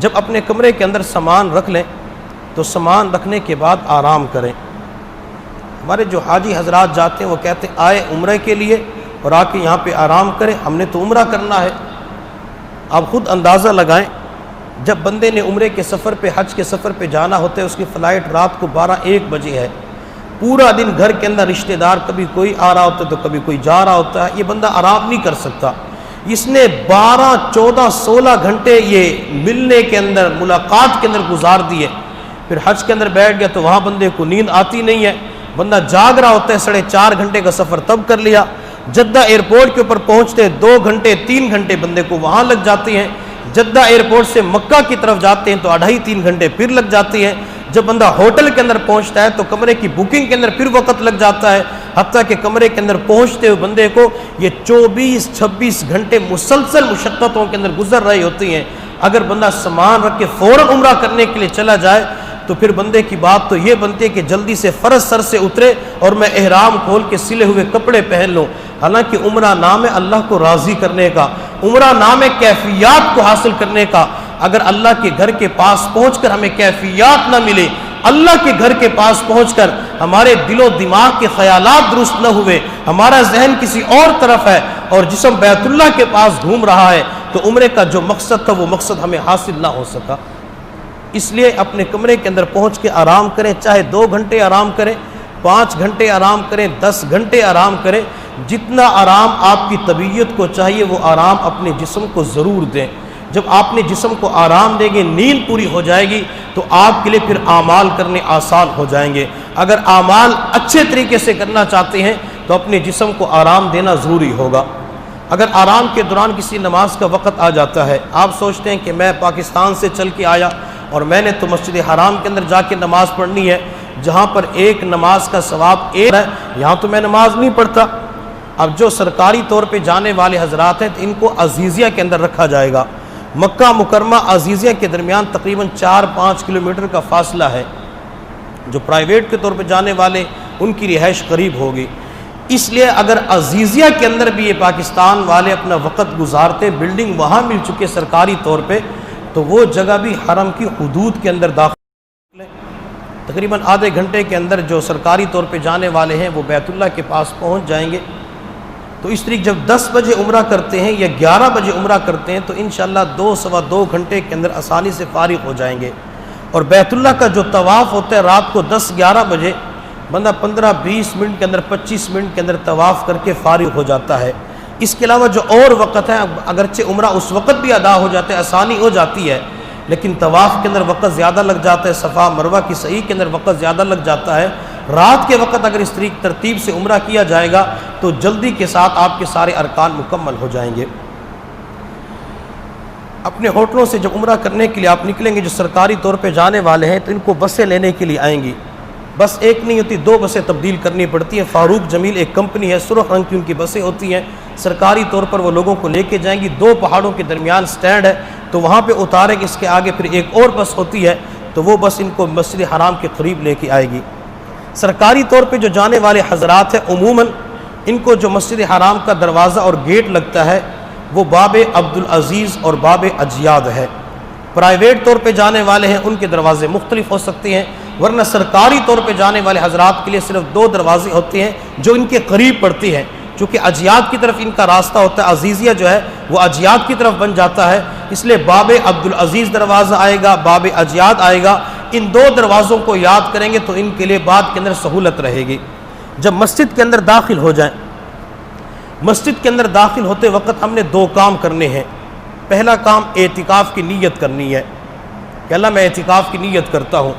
جب اپنے کمرے کے اندر سامان رکھ لیں تو سامان رکھنے کے بعد آرام کریں۔ ہمارے جو حاجی حضرات جاتے ہیں وہ کہتے ہیں آئے عمرے کے لیے اور آ کے یہاں پہ آرام کریں، ہم نے تو عمرہ کرنا ہے۔ آپ خود اندازہ لگائیں، جب بندے نے عمرے کے سفر پہ، حج کے سفر پہ جانا ہوتا ہے، اس کی فلائٹ رات کو 12-1 بجے ہے، پورا دن گھر کے اندر رشتہ دار کبھی کوئی آ رہا ہوتا ہے تو کبھی کوئی جا رہا ہوتا ہے، یہ بندہ آرام نہیں کر سکتا۔ اس نے 12, 14, 16 گھنٹے یہ ملنے کے اندر، ملاقات کے اندر گزار دیے، پھر حج کے اندر بیٹھ گیا تو وہاں بندے کو نیند آتی نہیں ہے، بندہ جاگ رہا ہوتا ہے، 4.5 گھنٹے کا سفر تب کر لیا، جدہ ایئرپورٹ کے اوپر پہنچتے 2 گھنٹے 3 گھنٹے بندے کو وہاں لگ جاتے ہیں، جدہ ایئرپورٹ سے مکہ کی طرف جاتے ہیں تو 2.5-3 گھنٹے پھر لگ جاتے ہیں، جب بندہ ہوٹل کے اندر پہنچتا ہے تو کمرے کی بکنگ کے اندر پھر وقت لگ جاتا ہے، حتیٰ کہ کمرے کے اندر پہنچتے ہوئے بندے کو یہ 24-26 گھنٹے مسلسل مشقتوں کے اندر گزر رہے ہوتی ہیں۔ اگر بندہ سامان رکھ کے فوراً عمرہ کرنے کے لیے چلا جائے تو پھر بندے کی بات تو یہ بنتی ہے کہ جلدی سے فرض سر سے اترے اور میں احرام کھول کے سلے ہوئے کپڑے پہن لوں۔ حالانکہ عمرہ نام ہے اللہ کو راضی کرنے کا، عمرہ نام ہے کیفیات کو حاصل کرنے کا۔ اگر اللہ کے گھر کے پاس پہنچ کر ہمیں کیفیات نہ ملے، اللہ کے گھر کے پاس پہنچ کر ہمارے دل و دماغ کے خیالات درست نہ ہوئے، ہمارا ذہن کسی اور طرف ہے اور جسم بیت اللہ کے پاس گھوم رہا ہے، تو عمرے کا جو مقصد تھا وہ مقصد ہمیں حاصل نہ ہو سکا۔ اس لیے اپنے کمرے کے اندر پہنچ کے آرام کریں، چاہے 2 گھنٹے آرام کریں، 5 گھنٹے آرام کریں، 10 گھنٹے آرام کریں، جتنا آرام آپ کی طبیعت کو چاہیے وہ آرام اپنے جسم کو ضرور دیں۔ جب آپ نے جسم کو آرام دیں گے، نیند پوری ہو جائے گی تو آپ کے لیے پھر اعمال کرنے آسان ہو جائیں گے۔ اگر اعمال اچھے طریقے سے کرنا چاہتے ہیں تو اپنے جسم کو آرام دینا ضروری ہوگا۔ اگر آرام کے دوران کسی نماز کا وقت آ جاتا ہے، آپ سوچتے ہیں کہ میں پاکستان سے چل کے آیا اور میں نے تو مسجد حرام کے اندر جا کے نماز پڑھنی ہے، جہاں پر ایک نماز کا ثواب ایک ہے، یہاں تو میں نماز نہیں پڑھتا۔ اب جو سرکاری طور پہ جانے والے حضرات ہیں تو ان کو عزیزیہ کے اندر رکھا جائے گا۔ مکہ مکرمہ عزیزیہ کے درمیان تقریباً 4-5 کلومیٹر کا فاصلہ ہے۔ جو پرائیویٹ کے طور پہ جانے والے ان کی رہائش قریب ہوگی، اس لیے اگر عزیزیہ کے اندر بھی یہ پاکستان والے اپنا وقت گزارتے، بلڈنگ وہاں مل چکے سرکاری طور پہ، تو وہ جگہ بھی حرم کی حدود کے اندر داخل ہے۔ تقریباً آدھے گھنٹے کے اندر جو سرکاری طور پہ جانے والے ہیں وہ بیت اللہ کے پاس پہنچ جائیں گے۔ تو اس طریقے جب 10 بجے عمرہ کرتے ہیں یا 11 بجے عمرہ کرتے ہیں تو انشاءاللہ 2-2.25 گھنٹے کے اندر آسانی سے فارغ ہو جائیں گے۔ اور بیت اللہ کا جو طواف ہوتا ہے رات کو 10-11 بجے، بندہ 15-20 منٹ کے اندر، 25 منٹ کے اندر طواف کر کے فارغ ہو جاتا ہے۔ اس کے علاوہ جو اور وقت ہے، اگرچہ عمرہ اس وقت بھی ادا ہو جاتا ہے، آسانی ہو جاتی ہے، لیکن طواف کے اندر وقت زیادہ لگ جاتا ہے، صفا مروہ کی سعی کے اندر وقت زیادہ لگ جاتا ہے۔ رات کے وقت اگر اس ترتیب سے عمرہ کیا جائے گا تو جلدی کے ساتھ آپ کے سارے ارکان مکمل ہو جائیں گے۔ اپنے ہوٹلوں سے جب عمرہ کرنے کے لیے آپ نکلیں گے، جو سرکاری طور پہ جانے والے ہیں تو ان کو بسیں لینے کے لیے آئیں گی۔ بس ایک نہیں ہوتی، 2 بسیں تبدیل کرنی پڑتی ہیں۔ فاروق جمیل ایک کمپنی ہے، سرخ رنگ کی ان کی بسیں ہوتی ہیں، سرکاری طور پر وہ لوگوں کو لے کے جائیں گی۔ 2 پہاڑوں کے درمیان سٹینڈ ہے تو وہاں پہ اتاریں گے، اس کے آگے پھر ایک اور بس ہوتی ہے تو وہ بس ان کو مسجد حرام کے قریب لے کے آئے گی۔ سرکاری طور پہ جو جانے والے حضرات ہیں عموماً ان کو جو مسجد حرام کا دروازہ اور گیٹ لگتا ہے وہ باب عبدالعزیز اور باب اجیاد ہے۔ پرائیویٹ طور پہ جانے والے ہیں ان کے دروازے مختلف ہو سکتے ہیں، ورنہ سرکاری طور پہ جانے والے حضرات کے لیے صرف 2 دروازے ہوتے ہیں جو ان کے قریب پڑتی ہیں۔ چونکہ اجیاد کی طرف ان کا راستہ ہوتا ہے، عزیزیہ جو ہے وہ اجیاد کی طرف بن جاتا ہے، اس لیے باب عبدالعزیز دروازہ آئے گا، باب اجیاد آئے گا۔ ان 2 دروازوں کو یاد کریں گے تو ان کے لیے بعد کے اندر سہولت رہے گی۔ جب مسجد کے اندر داخل ہو جائیں، مسجد کے اندر داخل ہوتے وقت ہم نے 2 کام کرنے ہیں۔ پہلا کام اعتکاف کی نیت کرنی ہے کہ اللہ میں اعتکاف کی نیت کرتا ہوں۔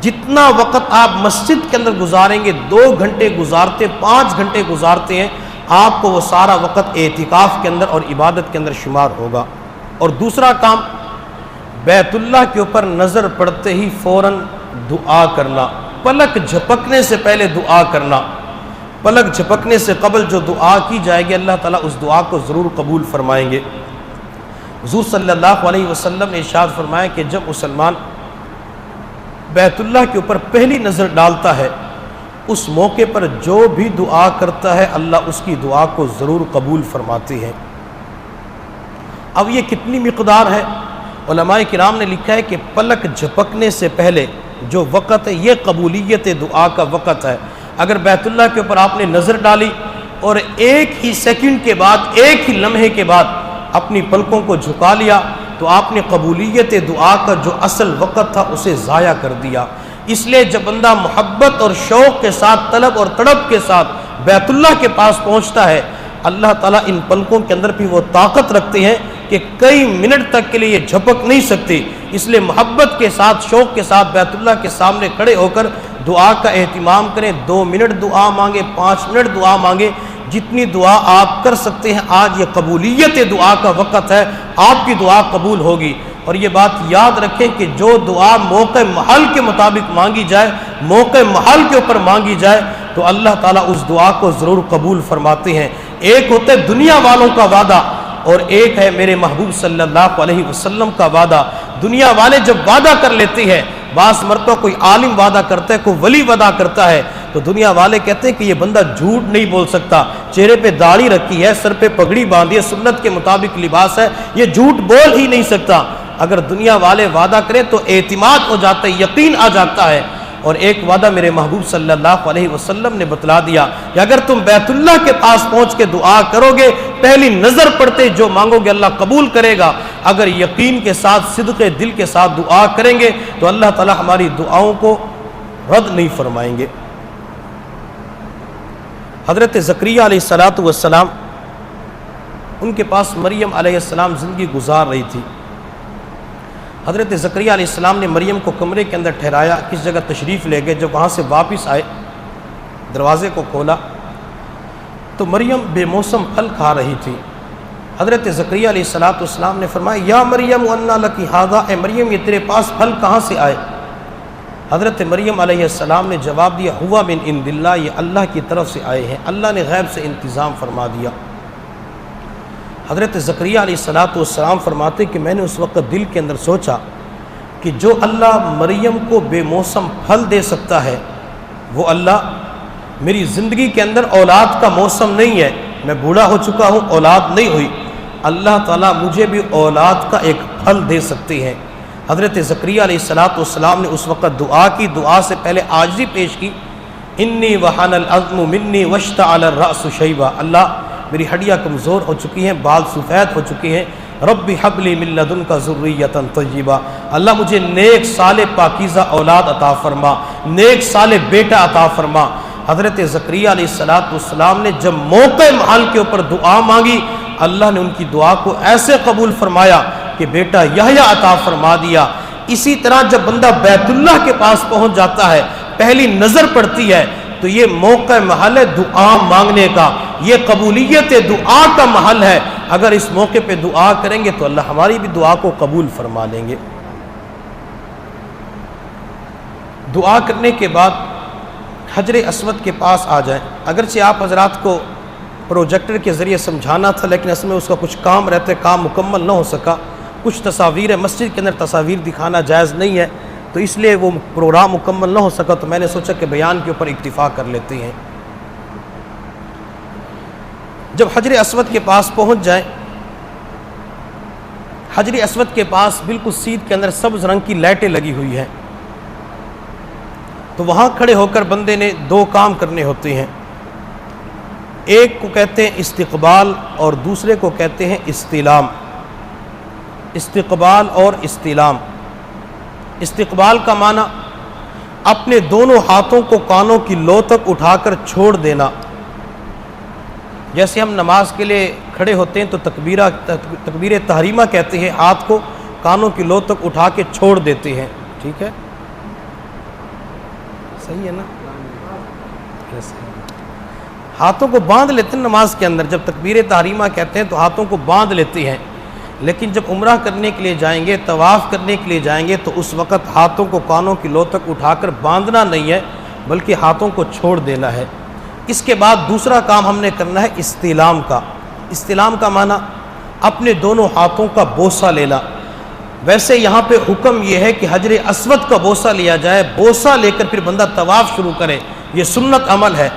جتنا وقت آپ مسجد کے اندر گزاریں گے، 2 گھنٹے گزارتے، 5 گھنٹے گزارتے ہیں، آپ کو وہ سارا وقت اعتکاف کے اندر اور عبادت کے اندر شمار ہوگا۔ اور دوسرا کام، بیت اللہ کے اوپر نظر پڑتے ہی فوراً دعا کرنا، پلک جھپکنے سے پہلے دعا کرنا۔ پلک جھپکنے سے قبل جو دعا کی جائے گی اللہ تعالیٰ اس دعا کو ضرور قبول فرمائیں گے۔ حضور صلی اللہ علیہ وسلم نے ارشاد فرمایا کہ جب مسلمان بیت اللہ کے اوپر پہلی نظر ڈالتا ہے، اس موقع پر جو بھی دعا کرتا ہے اللہ اس کی دعا کو ضرور قبول فرماتے ہیں۔ اب یہ کتنی مقدار ہے؟ علماء کرام نے لکھا ہے کہ پلک جھپکنے سے پہلے جو وقت ہے یہ قبولیت دعا کا وقت ہے۔ اگر بیت اللہ کے اوپر آپ نے نظر ڈالی اور ایک ہی سیکنڈ کے بعد، ایک ہی لمحے کے بعد اپنی پلکوں کو جھکا لیا تو آپ نے قبولیت دعا کا جو اصل وقت تھا اسے ضائع کر دیا۔ اس لیے جب بندہ محبت اور شوق کے ساتھ، طلب اور تڑپ کے ساتھ بیت اللہ کے پاس پہنچتا ہے، اللہ تعالیٰ ان پلکوں کے اندر بھی وہ طاقت رکھتے ہیں کہ کئی منٹ تک کے لیے یہ جھپک نہیں سکتی۔ اس لیے محبت کے ساتھ، شوق کے ساتھ بیت اللہ کے سامنے کھڑے ہو کر دعا کا اہتمام کریں۔ 2 منٹ دعا مانگے، 5 منٹ دعا مانگے، جتنی دعا آپ کر سکتے ہیں۔ آج یہ قبولیت دعا کا وقت ہے، آپ کی دعا قبول ہوگی۔ اور یہ بات یاد رکھیں کہ جو دعا موقع محل کے مطابق مانگی جائے، موقع محل کے اوپر مانگی جائے تو اللہ تعالیٰ اس دعا کو ضرور قبول فرماتے ہیں۔ ایک ہوتا ہے دنیا والوں کا وعدہ اور ایک ہے میرے محبوب صلی اللہ علیہ وسلم کا وعدہ۔ دنیا والے جب وعدہ کر لیتے ہیں، بعض مرتبہ کوئی عالم وعدہ کرتا ہے، کوئی ولی وعدہ کرتا ہے، تو دنیا والے کہتے ہیں کہ یہ بندہ جھوٹ نہیں بول سکتا، چہرے پہ داڑھی رکھی ہے، سر پہ پگڑی باندھی ہے، سنت کے مطابق لباس ہے، یہ جھوٹ بول ہی نہیں سکتا۔ اگر دنیا والے وعدہ کریں تو اعتماد ہو جاتا ہے، یقین آ جاتا ہے۔ اور ایک وعدہ میرے محبوب صلی اللہ علیہ وسلم نے بتلا دیا کہ اگر تم بیت اللہ کے پاس پہنچ کے دعا کرو گے، پہلی نظر پڑتے جو مانگو گے اللہ قبول کرے گا۔ اگر یقین کے ساتھ، صدق دل کے ساتھ دعا کریں گے تو اللہ تعالیٰ ہماری دعاؤں کو رد نہیں فرمائیں گے۔ حضرت زکریہ علیہ السلام، ان کے پاس مریم علیہ السلام زندگی گزار رہی تھی۔ حضرت زکریہ علیہ السلام نے مریم کو کمرے کے اندر ٹھہرایا، کس جگہ تشریف لے گئے۔ جب وہاں سے واپس آئے، دروازے کو کھولا تو مریم بے موسم پھل کھا رہی تھی۔ حضرت زکریہ علیہ السلام نے فرمایا یا مریم انا لکی ھذا، اے مریم یہ تیرے پاس پھل کہاں سے آئے؟ حضرت مریم علیہ السلام نے جواب دیا ہوا من عند اللہ، یہ اللہ کی طرف سے آئے ہیں، اللہ نے غیب سے انتظام فرما دیا۔ حضرت زکریہ علیہ السلام فرماتے کہ میں نے اس وقت دل کے اندر سوچا کہ جو اللہ مریم کو بے موسم پھل دے سکتا ہے، وہ اللہ میری زندگی کے اندر اولاد کا موسم نہیں ہے، میں بوڑھا ہو چکا ہوں، اولاد نہیں ہوئی، اللہ تعالیٰ مجھے بھی اولاد کا ایک پھل دے سکتے ہیں۔ حضرت زکریہ علیہ السلام نے اس وقت دعا کی، دعا سے پہلے عاجزی پیش کی، انی وحن العظم منی واشتعل الرأس شیبا، اللہ میری ہڈیاں کمزور ہو چکی ہیں، بال سفید ہو چکے ہیں، رب حب لی من لدنک ذریۃ طیبہ، اللہ مجھے نیک صالح پاکیزہ اولاد عطا فرما، نیک صالح بیٹا عطا فرما۔ حضرت زکریہ علیہ السلام نے جب موقع محل کے اوپر دعا مانگی، اللہ نے ان کی دعا کو ایسے قبول فرمایا کہ بیٹا یحییٰ عطا فرما دیا۔ اسی طرح جب بندہ بیت اللہ کے پاس پہنچ جاتا ہے، پہلی نظر پڑتی ہے تو یہ موقع محل ہے دعا مانگنے کا، یہ قبولیت دعا کا محل ہے۔ اگر اس موقع پہ دعا کریں گے تو اللہ ہماری بھی دعا کو قبول فرما لیں گے۔ دعا کرنے کے بعد حجر اسود کے پاس آ جائیں۔ اگرچہ آپ حضرات کو پروجیکٹر کے ذریعے سمجھانا تھا، لیکن اس میں اس کا کچھ کام رہتا ہے، کام مکمل نہ ہو سکا۔ کچھ تصاویر ہے، مسجد کے اندر تصاویر دکھانا جائز نہیں ہے، تو اس لیے وہ پروگرام مکمل نہ ہو سکا، تو میں نے سوچا کہ بیان کے اوپر اکتفا کر لیتے ہیں۔ جب حجر اسود کے پاس پہنچ جائیں، حجر اسود کے پاس بالکل سیدھ کے اندر سبز رنگ کی لائٹیں لگی ہوئی ہیں، تو وہاں کھڑے ہو کر بندے نے 2 کام کرنے ہوتے ہیں، ایک کو کہتے ہیں استقبال اور دوسرے کو کہتے ہیں استلام۔ استقبال اور استلام۔ استقبال کا معنی اپنے دونوں ہاتھوں کو کانوں کی لو تک اٹھا کر چھوڑ دینا۔ جیسے ہم نماز کے لیے کھڑے ہوتے ہیں تو تکبیر تحریمہ کہتے ہیں، ہاتھ کو کانوں کی لو تک اٹھا کے چھوڑ دیتے ہیں، ٹھیک ہے، صحیح ہے نا؟ ہاتھوں کو باندھ لیتے ہیں نماز کے اندر، جب تکبیر تحریمہ کہتے ہیں تو ہاتھوں کو باندھ لیتے ہیں، لیکن جب عمرہ کرنے کے لیے جائیں گے، طواف کرنے کے لیے جائیں گے تو اس وقت ہاتھوں کو کانوں کی لو تک اٹھا کر باندھنا نہیں ہے، بلکہ ہاتھوں کو چھوڑ دینا ہے۔ اس کے بعد دوسرا کام ہم نے کرنا ہے استلام کا۔ استلام کا معنی اپنے دونوں ہاتھوں کا بوسہ لینا۔ ویسے یہاں پہ حکم یہ ہے کہ حجر اسود کا بوسہ لیا جائے، بوسہ لے کر پھر بندہ طواف شروع کرے، یہ سنت عمل ہے۔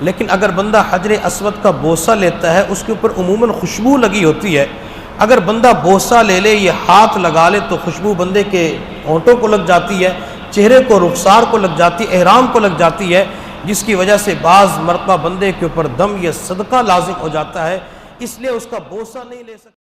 لیکن اگر بندہ حجر اسود کا بوسہ لیتا ہے، اس کے اوپر عموماً خوشبو لگی ہوتی ہے، اگر بندہ بوسہ لے لے، یہ ہاتھ لگا لے تو خوشبو بندے کے ہونٹوں کو لگ جاتی ہے، چہرے کو، رخسار کو لگ جاتی ہے، احرام کو لگ جاتی ہے، جس کی وجہ سے بعض مرتبہ بندے کے اوپر دم یا صدقہ لازم ہو جاتا ہے، اس لیے اس کا بوسہ نہیں لے سکتا۔